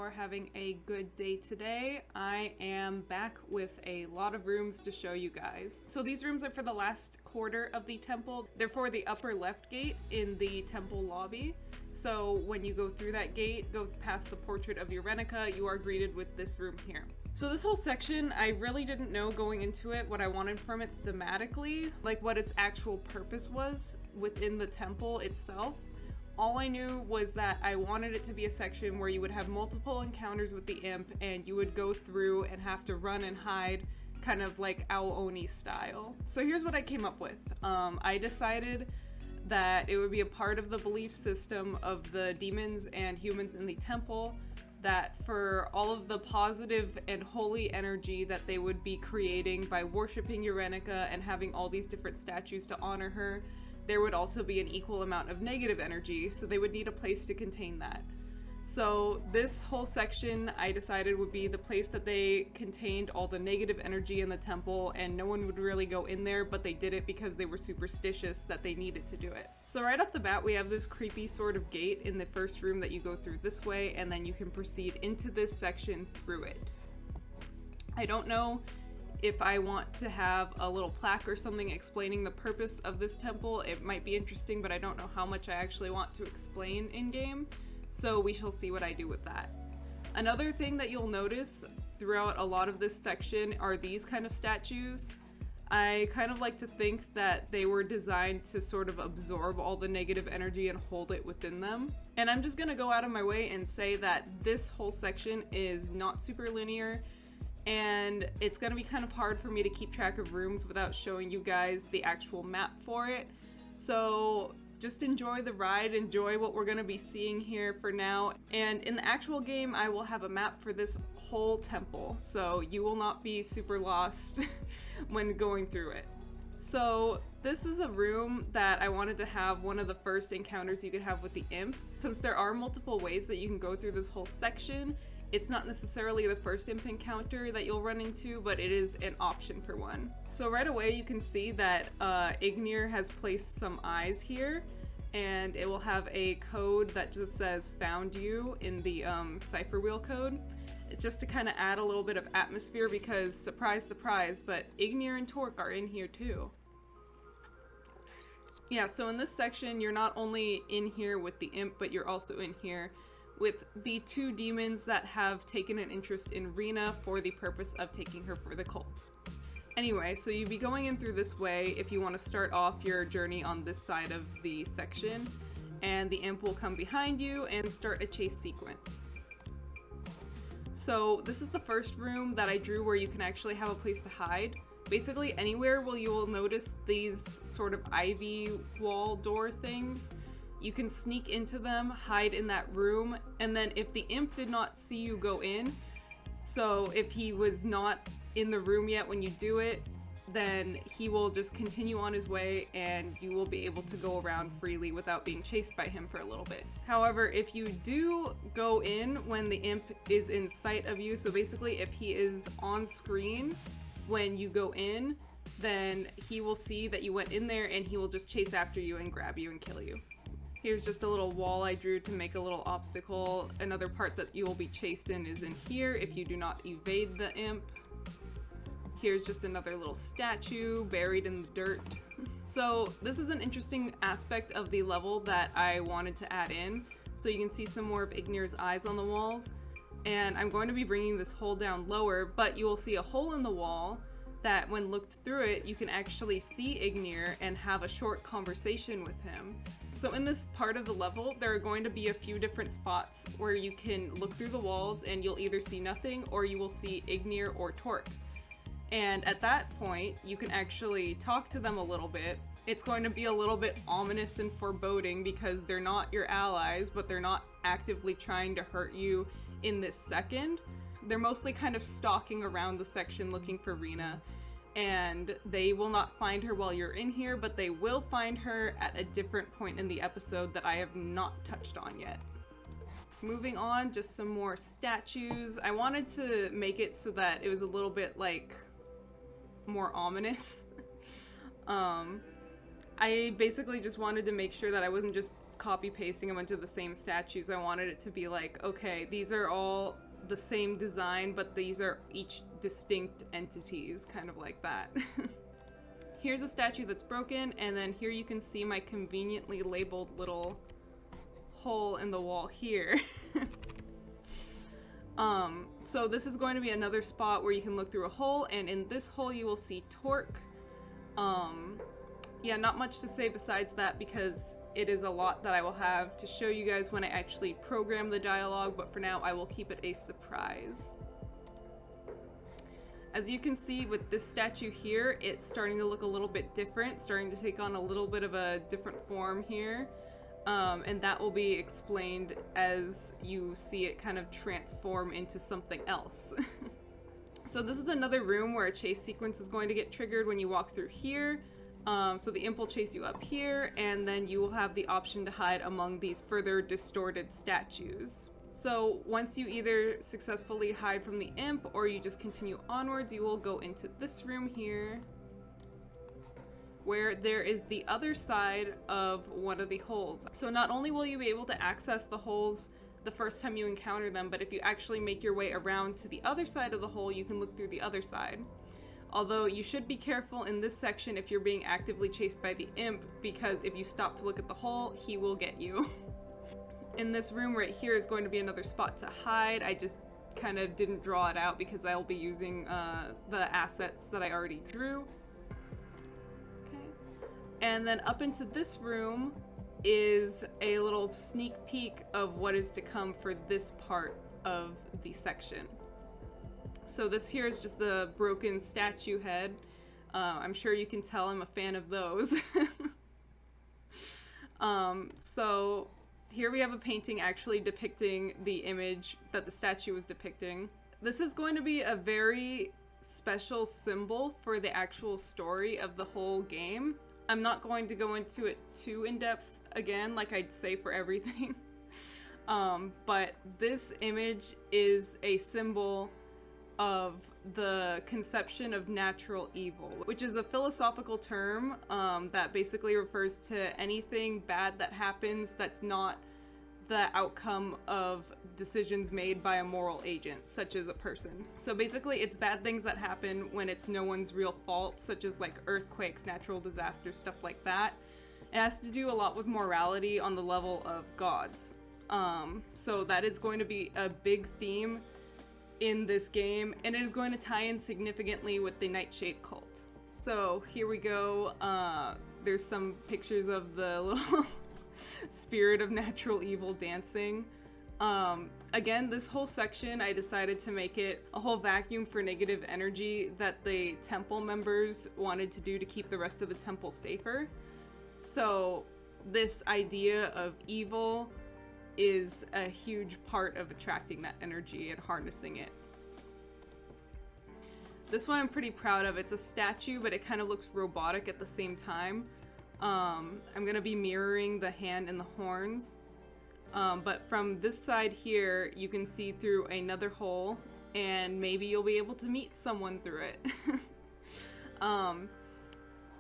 are having a good day today. I am back with a lot of rooms to show you guys. So these rooms are for the last quarter of the temple. They're for the upper left gate in the temple lobby. So when you go through that gate, go past the portrait of Urenica, you are greeted with this room here. So this whole section, I really didn't know going into it what I wanted from it thematically, like what its actual purpose was within the temple itself. All I knew was that I wanted it to be a section where you would have multiple encounters with the imp and you would go through and have to run and hide, kind of like Ao Oni style. So here's what I came up with. I decided that it would be a part of the belief system of the demons and humans in the temple that for all of the positive and holy energy that they would be creating by worshiping Urenica and having all these different statues to honor her, there would also be an equal amount of negative energy, so they would need a place to contain that. So this whole section I decided would be the place that they contained all the negative energy in the temple, and no one would really go in there, but they did it because they were superstitious that they needed to do it. So right off the bat, we have this creepy sort of gate in the first room that you go through this way, and then you can proceed into this section through it. I don't know if I want to have a little plaque or something explaining the purpose of this temple. It might be interesting, but I don't know how much I actually want to explain in-game, so we shall see what I do with that. Another thing that you'll notice throughout a lot of this section are these kind of statues. I kind of like to think that they were designed to sort of absorb all the negative energy and hold it within them. And I'm just gonna go out of my way and say that this whole section is not super linear, and it's gonna be kind of hard for me to keep track of rooms without showing you guys the actual map for it. So just enjoy the ride, enjoy what we're gonna be seeing here for now. And in the actual game, I will have a map for this whole temple, so you will not be super lost when going through it. So this is a room that I wanted to have one of the first encounters you could have with the imp. Since there are multiple ways that you can go through this whole section, it's not necessarily the first imp encounter that you'll run into, but it is an option for one. So right away you can see that Ignir has placed some eyes here, and it will have a code that just says found you in the cipher wheel code. It's just to kind of add a little bit of atmosphere because, surprise, surprise, but Ignir and Torque are in here too. Yeah, so in this section you're not only in here with the imp, but you're also in here with the two demons that have taken an interest in Rena for the purpose of taking her for the cult. Anyway, so you'd be going in through this way if you want to start off your journey on this side of the section, and the imp will come behind you and start a chase sequence. So this is the first room that I drew where you can actually have a place to hide. Basically anywhere where you will notice these sort of ivy wall door things, you can sneak into them, hide in that room, and then if the imp did not see you go in, so if he was not in the room yet when you do it, then he will just continue on his way and you will be able to go around freely without being chased by him for a little bit. However, if you do go in when the imp is in sight of you, so basically if he is on screen when you go in, then he will see that you went in there and he will just chase after you and grab you and kill you. Here's just a little wall I drew to make a little obstacle. Another part that you will be chased in is in here if you do not evade the imp. Here's just another little statue buried in the dirt. So this is an interesting aspect of the level that I wanted to add in. So you can see some more of Ignir's eyes on the walls. And I'm going to be bringing this hole down lower, but you will see a hole in the wall that when looked through it, you can actually see Ignir and have a short conversation with him. So in this part of the level, there are going to be a few different spots where you can look through the walls and you'll either see nothing or you will see Ignir or Torque. And at that point, you can actually talk to them a little bit. It's going to be a little bit ominous and foreboding because they're not your allies, but they're not actively trying to hurt you in this second. They're mostly kind of stalking around the section looking for Rena, and they will not find her while you're in here, but they will find her at a different point in the episode that I have not touched on yet. Moving on, just some more statues. I wanted to make it so that it was a little bit like more ominous. I basically just wanted to make sure that I wasn't just copy pasting a bunch of the same statues. I wanted it to be like, okay, these are all the same design, but these are each distinct entities, kind of like that. Here's a statue that's broken, and then here you can see my conveniently labeled little hole in the wall here. So this is going to be another spot where you can look through a hole, and in this hole you will see Torque. Yeah, not much to say besides that because it is a lot that I will have to show you guys when I actually program the dialogue, but for now I will keep it a surprise. As you can see with this statue here, it's starting to look a little bit different, starting to take on a little bit of a different form here. And that will be explained as you see it kind of transform into something else. So this is another room where a chase sequence is going to get triggered when you walk through here. So the imp will chase you up here, and then you will have the option to hide among these further distorted statues. So once you either successfully hide from the imp or you just continue onwards, you will go into this room here, where there is the other side of one of the holes. So not only will you be able to access the holes the first time you encounter them, but if you actually make your way around to the other side of the hole, you can look through the other side. Although you should be careful in this section if you're being actively chased by the imp, because if you stop to look at the hole, he will get you. In this room right here is going to be another spot to hide. I just kind of didn't draw it out because I'll be using the assets that I already drew. Okay. And then up into this room is a little sneak peek of what is to come for this part of the section. So this here is just the broken statue head. I'm sure you can tell I'm a fan of those. So here we have a painting actually depicting the image that the statue was depicting. This is going to be a very special symbol for the actual story of the whole game. I'm not going to go into it too in depth again, like I'd say for everything. But this image is a symbol of the conception of natural evil, which is a philosophical term that basically refers to anything bad that happens that's not the outcome of decisions made by a moral agent, such as a person. So basically it's bad things that happen when it's no one's real fault, such as like earthquakes, natural disasters, stuff like that. It has to do a lot with morality on the level of gods. So that is going to be a big theme in this game, and it is going to tie in significantly with the Nightshade cult. So here we go. There's some pictures of the little spirit of natural evil dancing. Again, this whole section, I decided to make it a whole vacuum for negative energy that the temple members wanted to do to keep the rest of the temple safer. So this idea of evil is a huge part of attracting that energy and harnessing it. This one I'm pretty proud of. It's a statue, but it kind of looks robotic at the same time. I'm gonna be mirroring the hand and the horns. But from this side here, you can see through another hole, and maybe you'll be able to meet someone through it.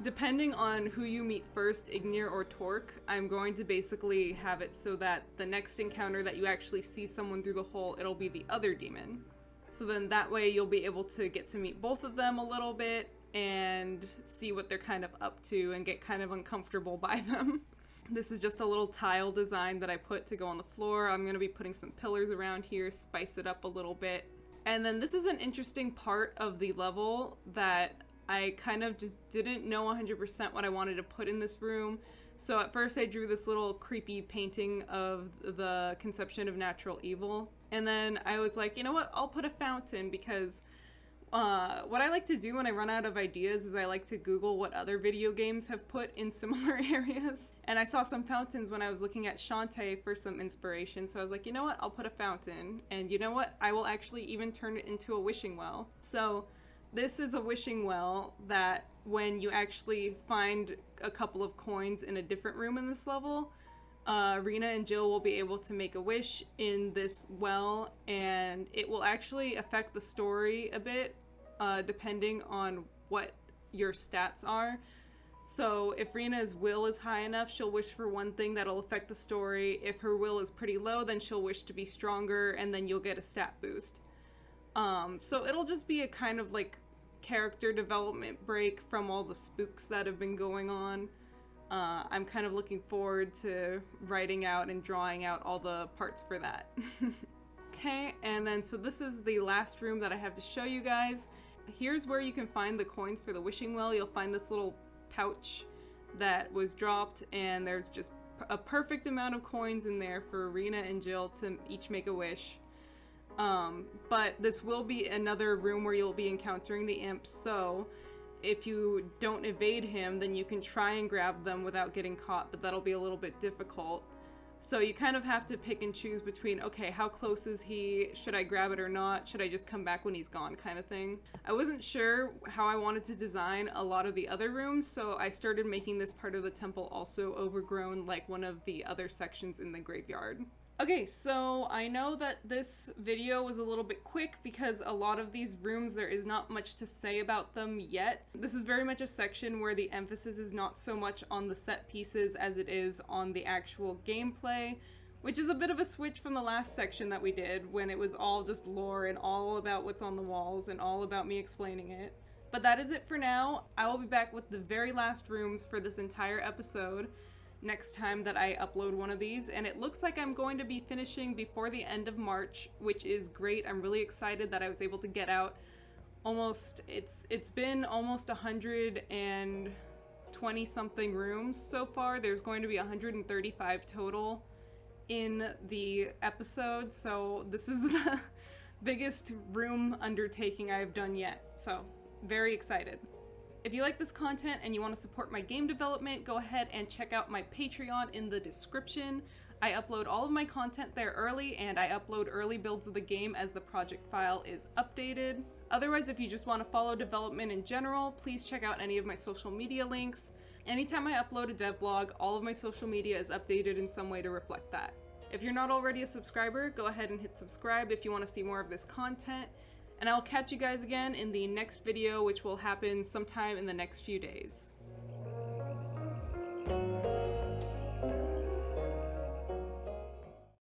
Depending on who you meet first, Ignir or Torque, I'm going to basically have it so that the next encounter that you actually see someone through the hole, it'll be the other demon. So then that way you'll be able to get to meet both of them a little bit and see what they're kind of up to and get kind of uncomfortable by them. This is just a little tile design that I put to go on the floor. I'm going to be putting some pillars around here, spice it up a little bit. And then this is an interesting part of the level that I kind of just didn't know 100% what I wanted to put in this room. So at first I drew this little creepy painting of the conception of natural evil. And then I was like, you know what, I'll put a fountain, because what I like to do when I run out of ideas is I like to Google what other video games have put in similar areas. And I saw some fountains when I was looking at Shantae for some inspiration. So I was like, you know what, I'll put a fountain. And you know what, I will actually even turn it into a wishing well. So this is a wishing well that when you actually find a couple of coins in a different room in this level, Rena and Jill will be able to make a wish in this well, and it will actually affect the story a bit, depending on what your stats are. So if Rina's will is high enough, she'll wish for one thing that'll affect the story. If her will is pretty low, then she'll wish to be stronger, and then you'll get a stat boost. So it'll just be a kind of like character development break from all the spooks that have been going on. I'm kind of looking forward to writing out and drawing out all the parts for that. Okay, and then so this is the last room that I have to show you guys. Here's where you can find the coins for the wishing well. You'll find this little pouch that was dropped, and there's just a perfect amount of coins in there for Rina and Jill to each make a wish. But this will be another room where you'll be encountering the imps, so if you don't evade him, then you can try and grab them without getting caught, but that'll be a little bit difficult. So you kind of have to pick and choose between, okay, how close is he? Should I grab it or not? Should I just come back when he's gone, kind of thing. I wasn't sure how I wanted to design a lot of the other rooms, so I started making this part of the temple also overgrown like one of the other sections in the graveyard. Okay, so I know that this video was a little bit quick because a lot of these rooms there is not much to say about them yet. This is very much a section where the emphasis is not so much on the set pieces as it is on the actual gameplay, which is a bit of a switch from the last section that we did when it was all just lore and all about what's on the walls and all about me explaining it. But that is it for now. I will be back with the very last rooms for this entire episode next time that I upload one of these, and it looks like I'm going to be finishing before the end of March, which is great. I'm really excited that I was able to get out almost, it's been almost 120 something rooms so far. There's going to be 135 total in the episode, so this is the biggest room undertaking I've done yet, so very excited. If you like this content and you want to support my game development, go ahead and check out my Patreon in the description. I upload all of my content there early, and I upload early builds of the game as the project file is updated. Otherwise, if you just want to follow development in general, please check out any of my social media links. Anytime I upload a devlog, all of my social media is updated in some way to reflect that. If you're not already a subscriber, go ahead and hit subscribe if you want to see more of this content. And I'll catch you guys again in the next video, which will happen sometime in the next few days.